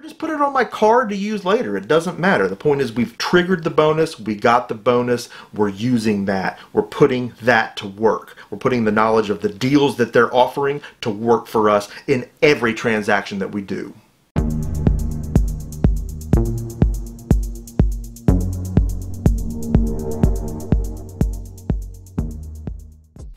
Or just put it on my card to use later. It doesn't matter. The point is we've triggered the bonus, we got the bonus, we're using that. We're putting that to work. We're putting the knowledge of the deals that they're offering to work for us in every transaction that we do.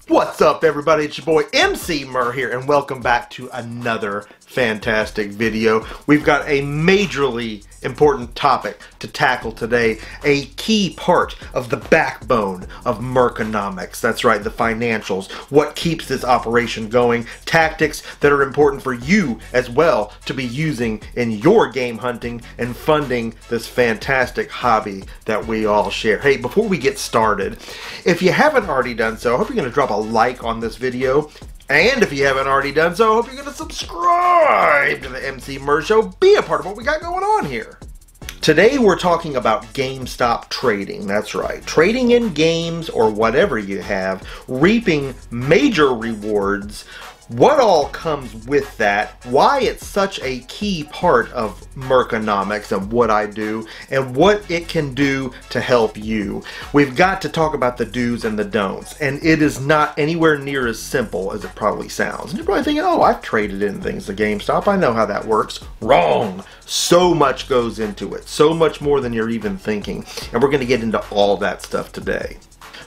What's up, everybody? It's your boy MC Murr here, and welcome back to another fantastic video. We've got a majorly important topic to tackle today, a key part of the backbone of Murrconomics. That's right, the financials, what keeps this operation going, tactics that are important for you as well to be using in your game hunting and funding this fantastic hobby that we all share. Hey, before we get started, if you haven't already done so, I hope you're going to drop a like on this video. And if you haven't already done so, I hope you're going to subscribe to the MC Murr Show. Be a part of what we got going on here. Today we're talking about GameStop trading. That's right. Trading in games or whatever you have, reaping major rewards. What all comes with that, why it's such a key part of Murrconomics and what I do, and what it can do to help you. We've got to talk about the do's and the don'ts, and it is not anywhere near as simple as it probably sounds. And you're probably thinking, oh, I've traded in things to GameStop, I know how that works. Wrong! So much goes into it, so much more than you're even thinking, and we're going to get into all that stuff today.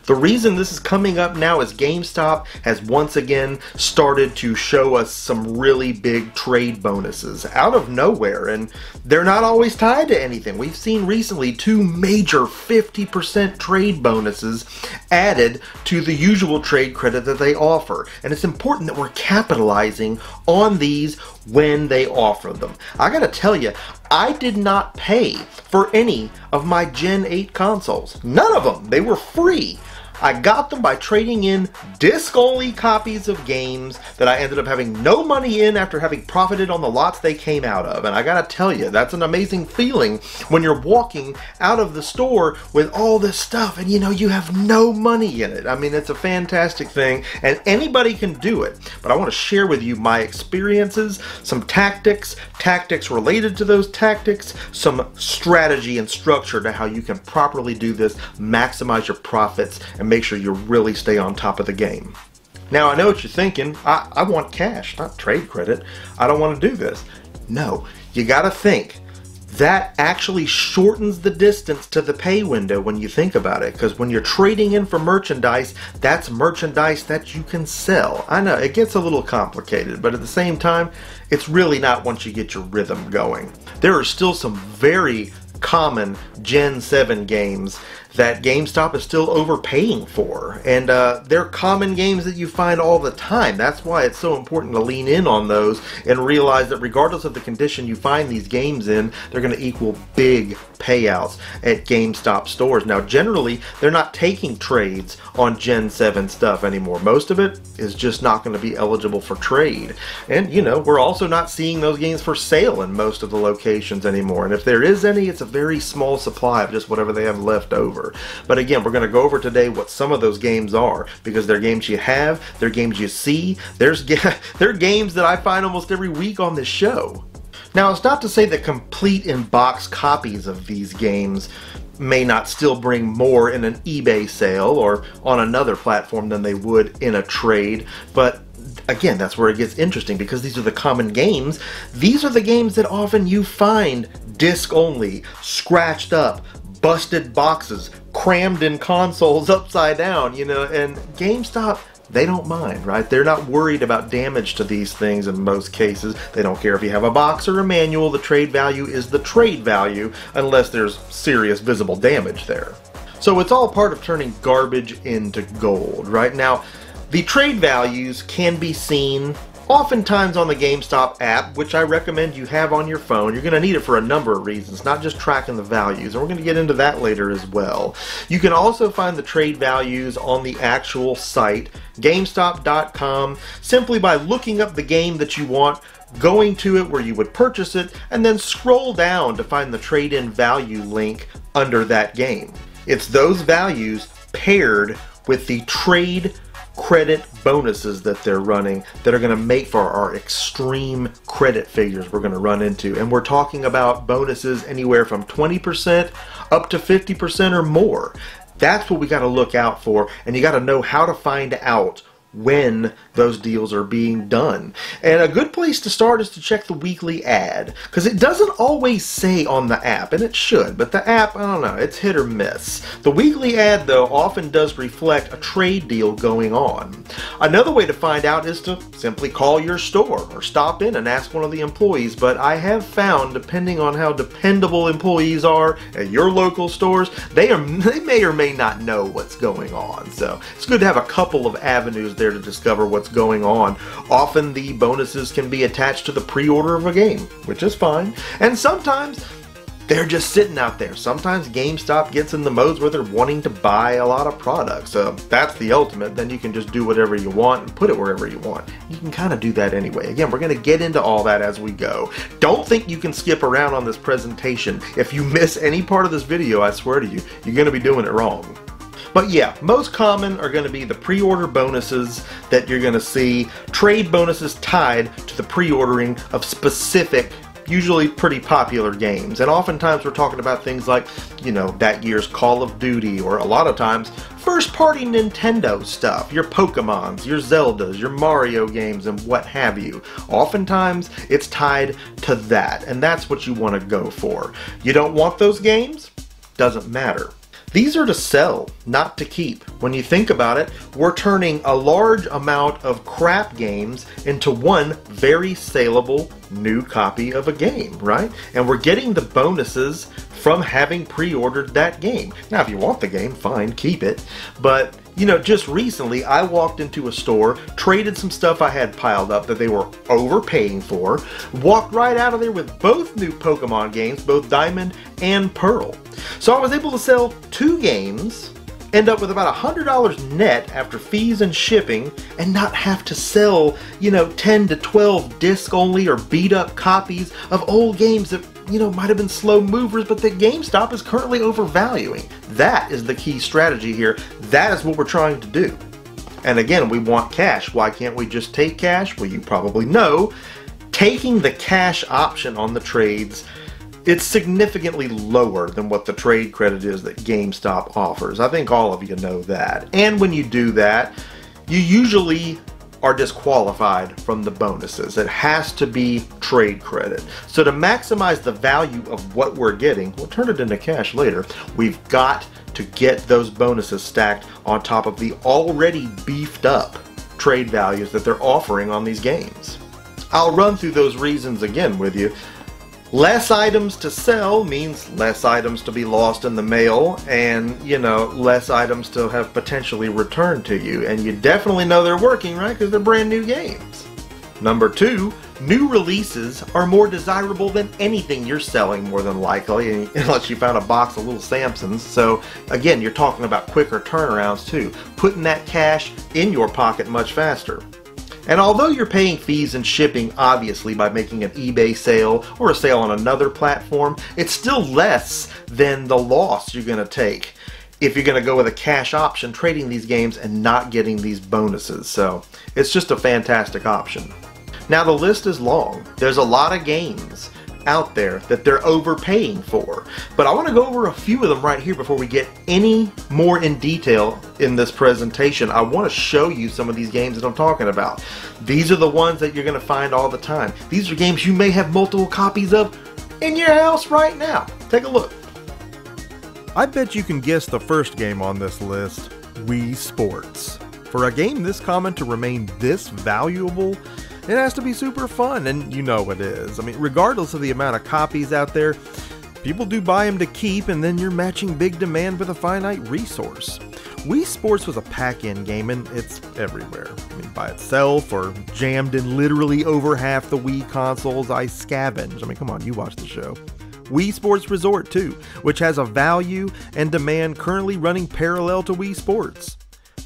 The reason this is coming up now is GameStop has once again started to show us some really big trade bonuses out of nowhere, and they're not always tied to anything. We've seen recently 2 major 50% trade bonuses added to the usual trade credit that they offer, and it's important that we're capitalizing on these when they offer them. I gotta tell you, I did not pay for any of my Gen 8 consoles. None of them. They were free. I got them by trading in disc-only copies of games that I ended up having no money in after having profited on the lots they came out of. And I gotta tell you, that's an amazing feeling when you're walking out of the store with all this stuff and you know you have no money in it. I mean, it's a fantastic thing and anybody can do it. But I want to share with you my experiences, some tactics related to those tactics, some strategy and structure to how you can properly do this, maximize your profits, and make sure you really stay on top of the game. Now I know what you're thinking, I want cash, not trade credit. I don't want to do this. No, you gotta think. That actually shortens the distance to the pay window when you think about it, because when you're trading in for merchandise, that's merchandise that you can sell. I know, it gets a little complicated, but at the same time, it's really not once you get your rhythm going. There are still some very common Gen 7 games that GameStop is still overpaying for, and they're common games that you find all the time. That's why it's so important to lean in on those and realize that regardless of the condition you find these games in, they're going to equal big payouts at GameStop stores. Now generally they're not taking trades on Gen 7 stuff anymore. Most of it is just not going to be eligible for trade, and you know, we're also not seeing those games for sale in most of the locations anymore, and if there is any, it's a very small supply of just whatever they have left over. But again, we're going to go over today what some of those games are, because they're games you have, they're games you see, they're games that I find almost every week on this show. Now, it's not to say that complete in-box copies of these games may not still bring more in an eBay sale or on another platform than they would in a trade, but again, that's where it gets interesting, because these are the common games. These are the games that often you find disc only, scratched up, busted boxes, crammed in consoles upside down, you know, and GameStop, they don't mind, right? They're not worried about damage to these things in most cases. They don't care if you have a box or a manual. The trade value is the trade value unless there's serious visible damage there. So it's all part of turning garbage into gold, right? Now, the trade values can be seen oftentimes on the GameStop app, which I recommend you have on your phone. You're going to need it for a number of reasons, not just tracking the values, and we're going to get into that later as well. You can also find the trade values on the actual site, GameStop.com, simply by looking up the game that you want, going to it where you would purchase it, and then scroll down to find the trade-in value link under that game. It's those values paired with the trade credit bonuses that they're running that are going to make for our extreme credit figures we're going to run into. And we're talking about bonuses anywhere from 20% up to 50% or more. That's what we got to look out for, and you got to know how to find out when those deals are being done. And a good place to start is to check the weekly ad, because it doesn't always say on the app, and it should, but the app, I don't know, it's hit or miss. The weekly ad, though, often does reflect a trade deal going on. Another way to find out is to simply call your store or stop in and ask one of the employees, but I have found, depending on how dependable employees are at your local stores, they may or may not know what's going on. So it's good to have a couple of avenues there to discover what's going on. Often the bonuses can be attached to the pre-order of a game, which is fine, and sometimes they're just sitting out there. Sometimes GameStop gets in the modes where they're wanting to buy a lot of products. That's the ultimate. Then you can just do whatever you want and put it wherever you want. You can kind of do that anyway. Again, we're going to get into all that as we go. Don't think you can skip around on this presentation. If you miss any part of this video, I swear to you, you're going to be doing it wrong. But yeah, most common are going to be the pre-order bonuses that you're going to see, trade bonuses tied to the pre-ordering of specific, usually pretty popular games. And oftentimes we're talking about things like, you know, that year's Call of Duty, or a lot of times first-party Nintendo stuff, your Pokemons, your Zeldas, your Mario games, and what have you. Oftentimes it's tied to that, and that's what you want to go for. You don't want those games? Doesn't matter. These are to sell, not to keep. When you think about it, we're turning a large amount of crap games into one very saleable new copy of a game, right? And we're getting the bonuses from having pre-ordered that game. Now, if you want the game, fine, keep it. But, you know, just recently I walked into a store, traded some stuff I had piled up that they were overpaying for, walked right out of there with both new Pokemon games, both Diamond and Pearl. So I was able to sell 2 games, end up with about $100 net after fees and shipping, and not have to sell, you know, 10 to 12 disc only or beat up copies of old games that, you know, might have been slow movers, but that GameStop is currently overvaluing. That is the key strategy here. That is what we're trying to do. And again, we want cash. Why can't we just take cash? Well, you probably know, taking the cash option on the trades, it's significantly lower than what the trade credit is that GameStop offers. I think all of you know that. And when you do that, you usually are disqualified from the bonuses. It has to be trade credit. So to maximize the value of what we're getting, we'll turn it into cash later, we've got to get those bonuses stacked on top of the already beefed up trade values that they're offering on these games. I'll run through those reasons again with you. Less items to sell means less items to be lost in the mail, and, you know, less items to have potentially returned to you. And you definitely know they're working, right? Because they're brand new games. Number 2, new releases are more desirable than anything you're selling, more than likely, unless you found a box of little Samsons. So again, you're talking about quicker turnarounds too, putting that cash in your pocket much faster. And although you're paying fees and shipping, obviously, by making an eBay sale or a sale on another platform, it's still less than the loss you're going to take if you're going to go with a cash option, trading these games and not getting these bonuses. So it's just a fantastic option. Now, the list is long. There's a lot of games out there that they're overpaying for, but I want to go over a few of them right here before we get any more in detail in this presentation. I want to show you some of these games that I'm talking about. These are the ones that you're going to find all the time. These are games you may have multiple copies of in your house right now. Take a look. I bet you can guess the first game on this list, Wii Sports. For a game this common to remain this valuable, it has to be super fun, and you know it is. I mean, regardless of the amount of copies out there, people do buy them to keep, and then you're matching big demand with a finite resource. Wii Sports was a pack-in game, and it's everywhere. I mean, by itself, or jammed in literally over half the Wii consoles I scavenged. I mean, come on, you watch the show. Wii Sports Resort 2, which has a value and demand currently running parallel to Wii Sports.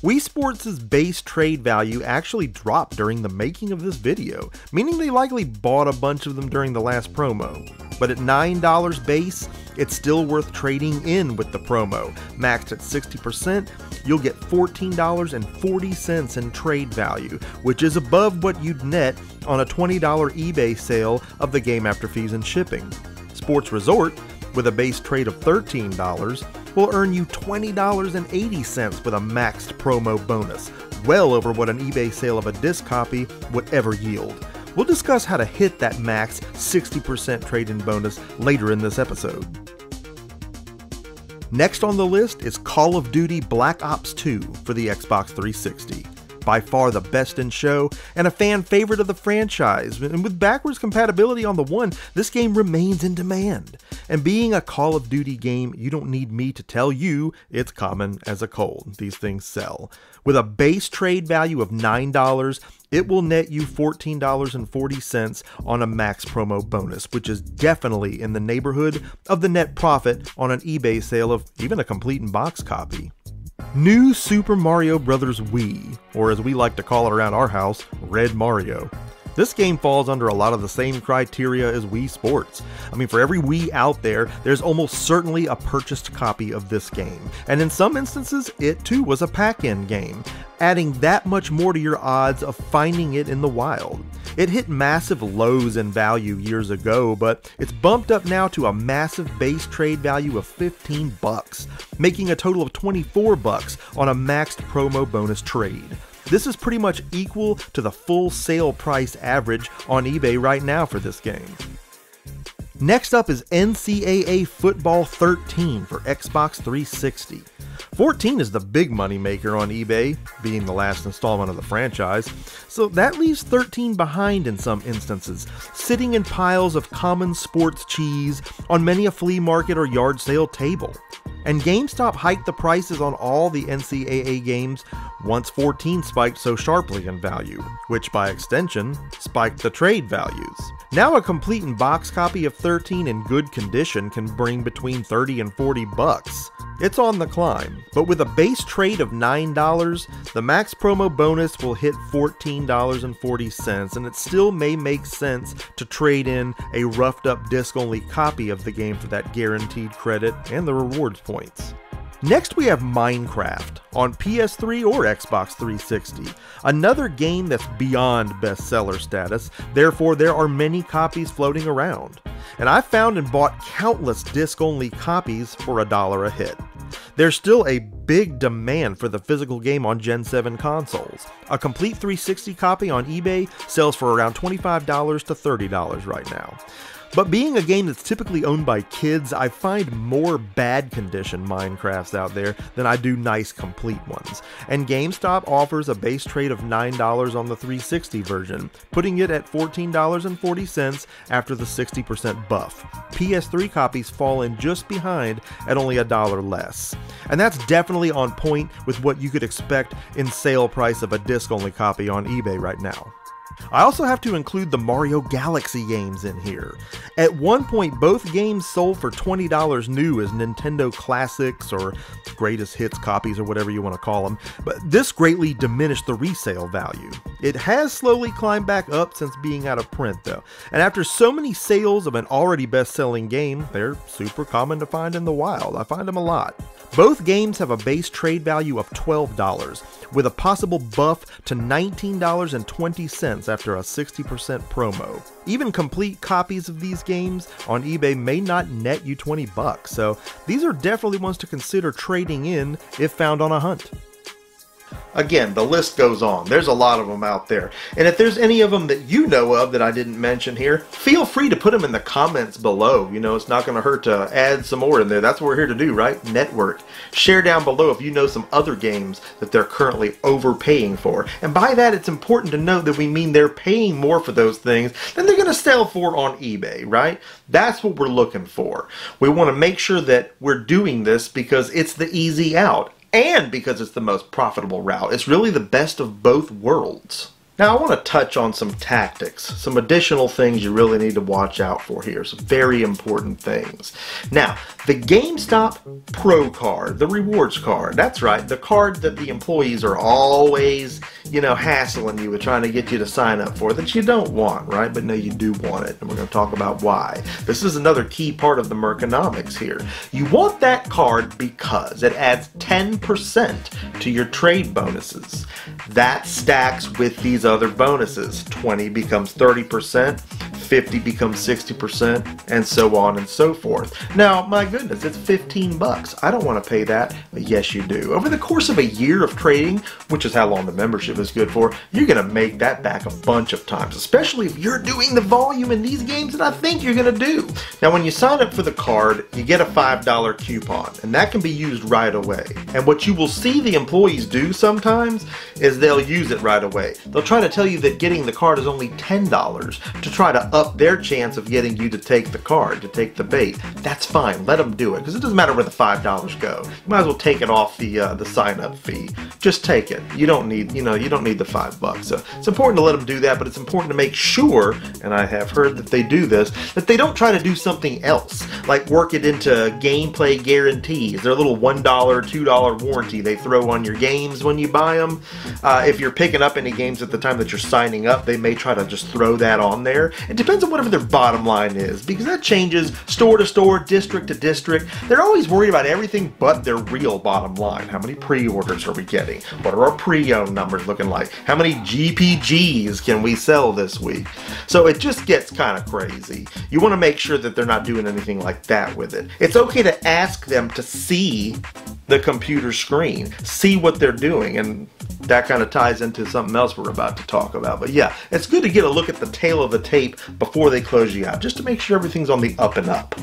Wii Sports' base trade value actually dropped during the making of this video, meaning they likely bought a bunch of them during the last promo. But at $9 base, it's still worth trading in with the promo. Maxed at 60%, you'll get $14.40 in trade value, which is above what you'd net on a $20 eBay sale of the game after fees and shipping. Sports Resort, with a base trade of $13, will earn you $20.80 with a maxed promo bonus, well over what an eBay sale of a disc copy would ever yield. We'll discuss how to hit that max 60% trade-in bonus later in this episode. Next on the list is Call of Duty Black Ops 2 for the Xbox 360. By far the best in show, and a fan favorite of the franchise, and with backwards compatibility on the One, this game remains in demand. And being a Call of Duty game, you don't need me to tell you it's common as a cold. These things sell. With a base trade value of $9, it will net you $14.40 on a max promo bonus, which is definitely in the neighborhood of the net profit on an eBay sale of even a complete in-box copy. New Super Mario Bros. Wii, or as we like to call it around our house, Red Mario. This game falls under a lot of the same criteria as Wii Sports. I mean, for every Wii out there, there's almost certainly a purchased copy of this game. And in some instances, it too was a pack-in game, adding that much more to your odds of finding it in the wild. It hit massive lows in value years ago, but it's bumped up now to a massive base trade value of $15, making a total of $24 on a maxed promo bonus trade. This is pretty much equal to the full sale price average on eBay right now for this game. Next up is NCAA Football 13 for Xbox 360. 14 is the big money maker on eBay, being the last installment of the franchise, so that leaves 13 behind in some instances, sitting in piles of common sports cheese on many a flea market or yard sale table. And GameStop hiked the prices on all the NCAA games once 14 spiked so sharply in value, which by extension spiked the trade values. Now a complete in-box copy of 13 in good condition can bring between $30 and $40. It's on the climb, but with a base trade of $9, the max promo bonus will hit $14.40, and it still may make sense to trade in a roughed up disc-only copy of the game for that guaranteed credit and the rewards points. Next we have Minecraft on PS3 or Xbox 360, another game that's beyond bestseller status, therefore there are many copies floating around. And I've found and bought countless disc-only copies for $1 a hit. There's still a big demand for the physical game on Gen 7 consoles. A complete 360 copy on eBay sells for around $25 to $30 right now. But being a game that's typically owned by kids, I find more bad condition Minecrafts out there than I do nice complete ones. And GameStop offers a base trade of $9 on the 360 version, putting it at $14.40 after the 60% buff. PS3 copies fall in just behind at only $1 less. And that's definitely on point with what you could expect in sale price of a disc-only copy on eBay right now. I also have to include the Mario Galaxy games in here. At one point, both games sold for $20 new as Nintendo Classics or Greatest Hits copies or whatever you want to call them, but this greatly diminished the resale value. It has slowly climbed back up since being out of print though, and after so many sales of an already best-selling game, they're super common to find in the wild. I find them a lot. Both games have a base trade value of $12, with a possible buff to $19.20 after a 60% promo. Even complete copies of these games on eBay may not net you $20, so these are definitely ones to consider trading in if found on a hunt. Again, the list goes on. There's a lot of them out there. And if there's any of them that you know of that I didn't mention here, feel free to put them in the comments below. You know, it's not going to hurt to add some more in there. That's what we're here to do, right? Network. Share down below if you know some other games that they're currently overpaying for. And by that, it's important to note that we mean they're paying more for those things than they're going to sell for on eBay, right? That's what we're looking for. We want to make sure that we're doing this because it's the easy out. And because it's the most profitable route. It's really the best of both worlds. Now I want to touch on some tactics, some additional things you really need to watch out for here, some very important things. Now, the GameStop Pro card, the rewards card, that's right, the card that the employees are always, hassling you with trying to get you to sign up for, that you don't want, right? But no, you do want it, and we're going to talk about why. This is another key part of the Merconomics here. You want that card because it adds 10% to your trade bonuses. That stacks with these other bonuses. 20 becomes 30%, 50 becomes 60%, and so on and so forth. Now, my goodness, it's 15 bucks. I don't want to pay that, but yes, you do. Over the course of a year of trading, which is how long the membership is good for, you're going to make that back a bunch of times, especially if you're doing the volume in these games that I think you're going to do. Now, when you sign up for the card, you get a $5 coupon, and that can be used right away. And what you will see the employees do sometimes is they'll use it right away. They'll try to tell you that getting the card is only $10 to try to up their chance of getting you to take the card, to take the bait. That's fine. Let them do it, because it doesn't matter where the $5 go. You might as well take it off the sign-up fee. Just take it. You don't need, you don't need the $5. So it's important to let them do that, but it's important to make sure, and I have heard that they do this, that they don't try to do something else, like work it into gameplay guarantees. Their little $1, $2 warranty they throw on your games when you buy them. If you're picking up any games at the time that you're signing up, they may try to just throw that on there. It depends on whatever their bottom line is, because that changes store to store, district to district. They're always worried about everything but their real bottom line. How many pre-orders are we getting? What are our pre-owned numbers looking like? How many GPGs can we sell this week? So it just gets kind of crazy. You want to make sure that they're not doing anything like that with it. It's okay to ask them to see the computer screen, see what they're doing, and that kind of ties into something else we're about to talk about. But yeah, it's good to get a look at the tail of the tape before they close you out, just to make sure everything's on the up and up.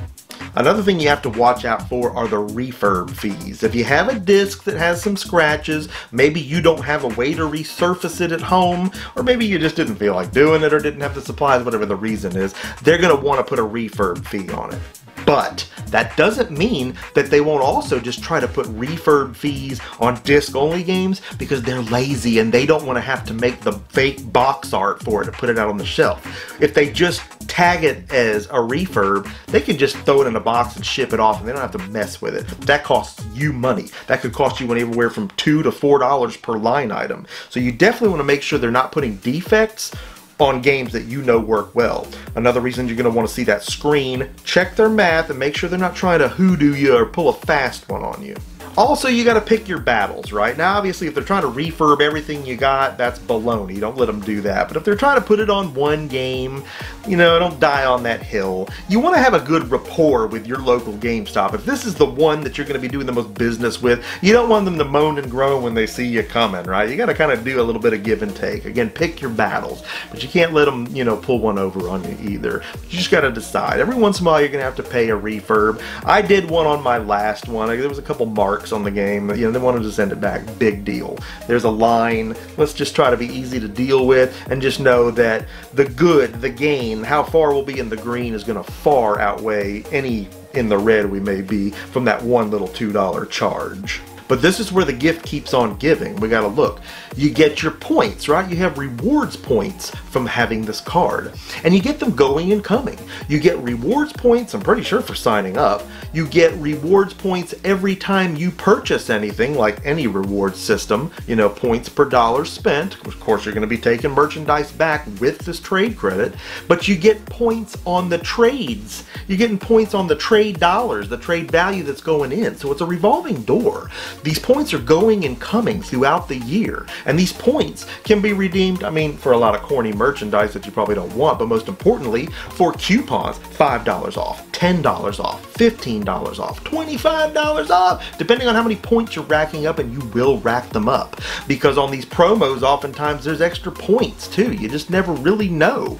Another thing you have to watch out for are the refurb fees. If you have a disc that has some scratches, maybe you don't have a way to resurface it at home, or maybe you just didn't feel like doing it or didn't have the supplies, whatever the reason is, they're going to want to put a refurb fee on it. But that doesn't mean that they won't also just try to put refurb fees on disc-only games, because they're lazy and they don't want to have to make the fake box art for it to put it out on the shelf. If they just tag it as a refurb, they can just throw it in a box and ship it off, and they don't have to mess with it. That costs you money. That could cost you anywhere from $2 to $4 per line item. So you definitely want to make sure they're not putting defects on games that you know work well. Another reason you're going to want to see that screen, check their math and make sure they're not trying to hoodoo you or pull a fast one on you. Also, you got to pick your battles, right? Now, obviously, if they're trying to refurb everything you got, that's baloney. Don't let them do that. But if they're trying to put it on one game, don't die on that hill. You want to have a good rapport with your local GameStop. If this is the one that you're going to be doing the most business with, you don't want them to moan and groan when they see you coming, right? You got to kind of do a little bit of give and take. Again, pick your battles. But you can't let them, pull one over on you either. You just got to decide. Every once in a while, you're going to have to pay a refurb. I did one on my last one. There was a couple marks on the game. They wanted to send it back. Big deal. There's a line. Let's just try to be easy to deal with and just know that the good, the gain, how far we'll be in the green is going to far outweigh any in the red we may be from that one little $2 charge. But this is where the gift keeps on giving. We gotta look. You get your points, right? You have rewards points from having this card. And you get them going and coming. You get rewards points, I'm pretty sure, for signing up. You get rewards points every time you purchase anything, like any reward system. Points per dollar spent. Of course, you're gonna be taking merchandise back with this trade credit. But you get points on the trades. You're getting points on the trade dollars, the trade value that's going in. So it's a revolving door. These points are going and coming throughout the year, and these points can be redeemed, for a lot of corny merchandise that you probably don't want, but most importantly, for coupons. $5 off, $10 off, $15 off, $25 off, depending on how many points you're racking up, and you will rack them up. Because on these promos, oftentimes there's extra points too. You just never really know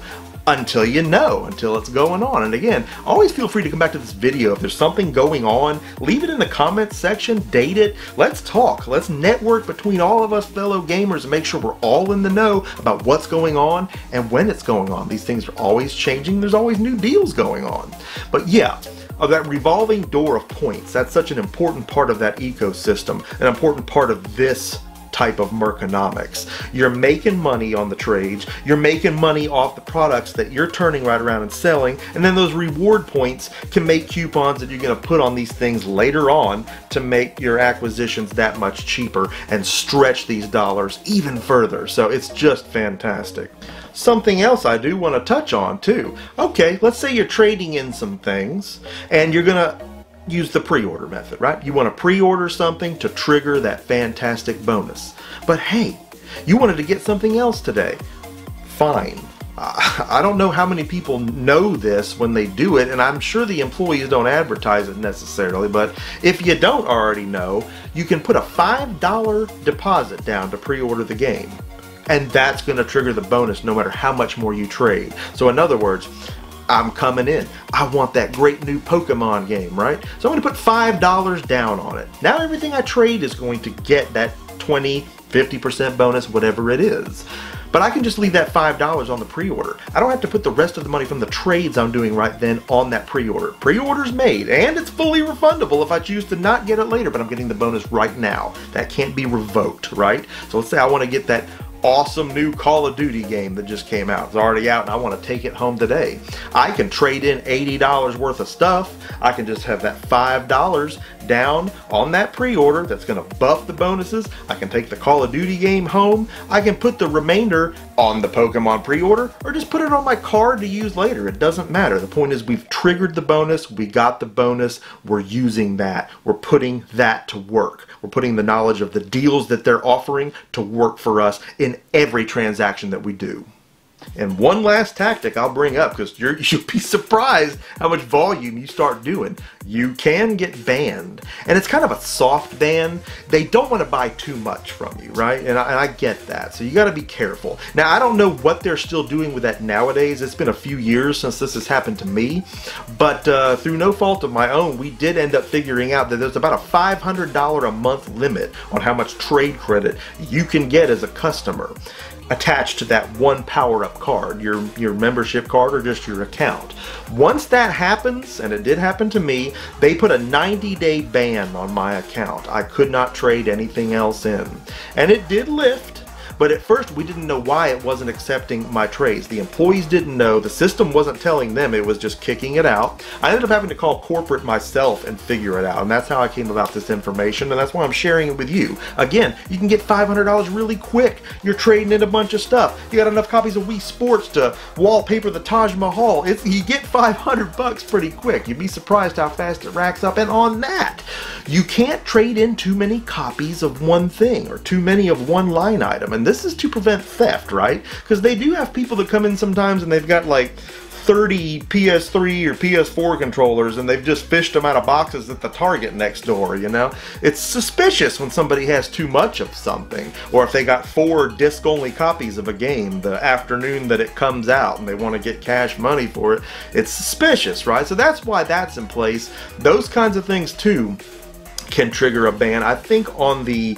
until until it's going on. And again, always feel free to come back to this video. If there's something going on, leave it in the comments section, date it. Let's talk. Let's network between all of us fellow gamers and make sure we're all in the know about what's going on and when it's going on. These things are always changing. There's always new deals going on. But yeah, of that revolving door of points, that's such an important part of that ecosystem, an important part of this type of merconomics. You're making money on the trades, you're making money off the products that you're turning right around and selling, and then those reward points can make coupons that you're going to put on these things later on to make your acquisitions that much cheaper and stretch these dollars even further. So it's just fantastic. Something else I do want to touch on too. Okay, let's say you're trading in some things and you're gonna use the pre-order method, right? You want to pre-order something to trigger that fantastic bonus. But hey, you wanted to get something else today. Fine. I don't know how many people know this when they do it, and I'm sure the employees don't advertise it necessarily, but if you don't already know, you can put a $5 deposit down to pre-order the game. And that's going to trigger the bonus no matter how much more you trade. So in other words, I'm coming in. I want that great new Pokemon game, right? So I'm going to put $5 down on it. Now everything I trade is going to get that 20, 50% bonus, whatever it is. But I can just leave that $5 on the pre-order. I don't have to put the rest of the money from the trades I'm doing right then on that pre-order. Pre-order's made, and it's fully refundable if I choose to not get it later, but I'm getting the bonus right now. That can't be revoked, right? So let's say I want to get that awesome new Call of Duty game that just came out. It's already out and I want to take it home today. I can trade in $80 worth of stuff. I can just have that $5 down on that pre-order that's going to buff the bonuses. I can take the Call of Duty game home. I can put the remainder on the Pokemon pre-order or just put it on my card to use later. It doesn't matter. The point is we've triggered the bonus. We got the bonus. We're using that. We're putting that to work. We're putting the knowledge of the deals that they're offering to work for us in every transaction that we do. And one last tactic I'll bring up, because you'll be surprised how much volume you start doing. You can get banned, and it's kind of a soft ban. They don't want to buy too much from you, right? And I get that, so you got to be careful. Now, I don't know what they're still doing with that nowadays. It's been a few years since this has happened to me, but through no fault of my own, we did end up figuring out that there's about a $500 a month limit on how much trade credit you can get as a customer attached to that one power-up card, your membership card or just your account. Once that happens, and it did happen to me, they put a 90-day ban on my account. I could not trade anything else in. And it did lift, but at first we didn't know why it wasn't accepting my trades. The employees didn't know, the system wasn't telling them, it was just kicking it out. I ended up having to call corporate myself and figure it out, and that's how I came about this information, and that's why I'm sharing it with you. Again, you can get $500 really quick. You're trading in a bunch of stuff. You got enough copies of Wii Sports to wallpaper the Taj Mahal. You get $500 pretty quick. You'd be surprised how fast it racks up. And on that, you can't trade in too many copies of one thing or too many of one line item. And this is to prevent theft, right? Because they do have people that come in sometimes and they've got like 30 PS3 or PS4 controllers and they've just fished them out of boxes at the Target next door, you know? It's suspicious when somebody has too much of something, or if they got 4 disc-only copies of a game the afternoon that it comes out and they want to get cash money for it. It's suspicious, right? So that's why that's in place. Those kinds of things too can trigger a ban. I think on the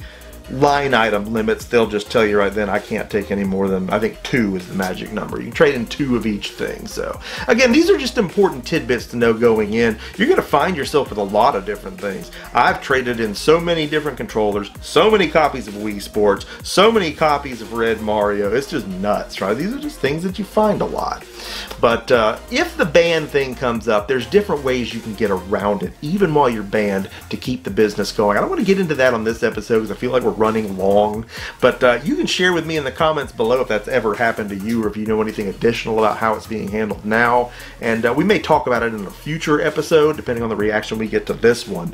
line item limits, they'll just tell you right then, I can't take any more than, I think 2 is the magic number. You can trade in 2 of each thing. So again, these are just important tidbits to know going in. You're going to find yourself with a lot of different things. I've traded in so many different controllers, so many copies of Wii Sports, so many copies of Red Mario. It's just nuts, right? These are just things that you find a lot. But if the ban thing comes up, there's different ways you can get around it, even while you're banned, to keep the business going. I don't want to get into that on this episode because I feel like we're running long, but you can share with me in the comments below if that's ever happened to you, or if you know anything additional about how it's being handled now. And we may talk about it in a future episode, depending on the reaction we get to this one,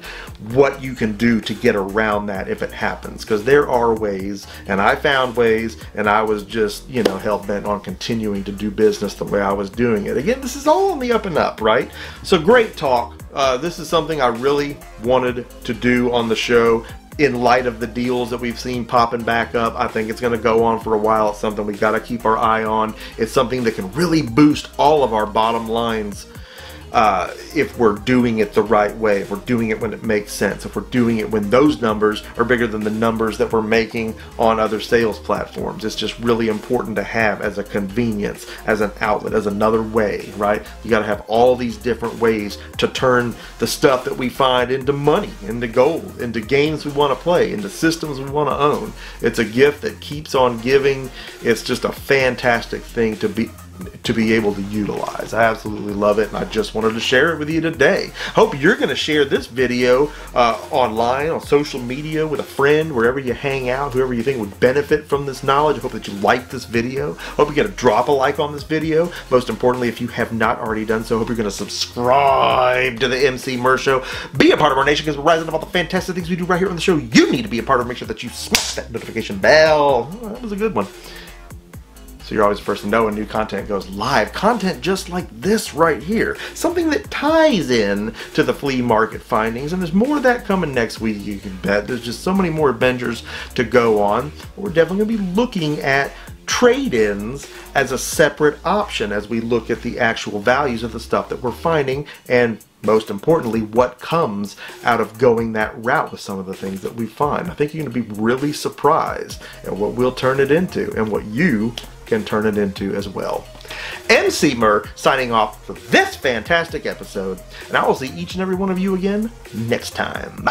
what you can do to get around that if it happens, because there are ways, and I found ways, and I was just, you know, hell-bent on continuing to do business the way I was doing it. Again, this is all on the up and up, right? So great talk. This is something I really wanted to do on the show in light of the deals that we've seen popping back up. I think it's going to go on for a while. It's something we got to keep our eye on. It's something that can really boost all of our bottom lines if we're doing it the right way, if we're doing it when it makes sense, if we're doing it when those numbers are bigger than the numbers that we're making on other sales platforms. It's just really important to have as a convenience, as an outlet, as another way, right? You got to have all these different ways to turn the stuff that we find into money, into gold, into games we want to play, into systems we want to own. It's a gift that keeps on giving. It's just a fantastic thing to be able to utilize. I absolutely love it, and I just wanted to share it with you today. Hope you're going to share this video online, on social media, with a friend, wherever you hang out, whoever you think would benefit from this knowledge. I hope that you like this video. Hope you're going to drop a like on this video. Most importantly, if you have not already done so, hope you're going to subscribe to the MC Mer Show. Be a part of our nation, because we're rising up all the fantastic things we do right here on the show. You need to be a part of it. Make sure that you smash that notification bell. Oh, that was a good one. So you're always the first to know when new content goes live. Content just like this right here. Something that ties in to the flea market findings. And there's more of that coming next week, you can bet. There's just so many more adventures to go on. We're definitely going to be looking at trade-ins as a separate option as we look at the actual values of the stuff that we're finding, and most importantly, what comes out of going that route with some of the things that we find. I think you're going to be really surprised at what we'll turn it into and what you can turn it into as well. MC Mer signing off for this fantastic episode, and I will see each and every one of you again next time.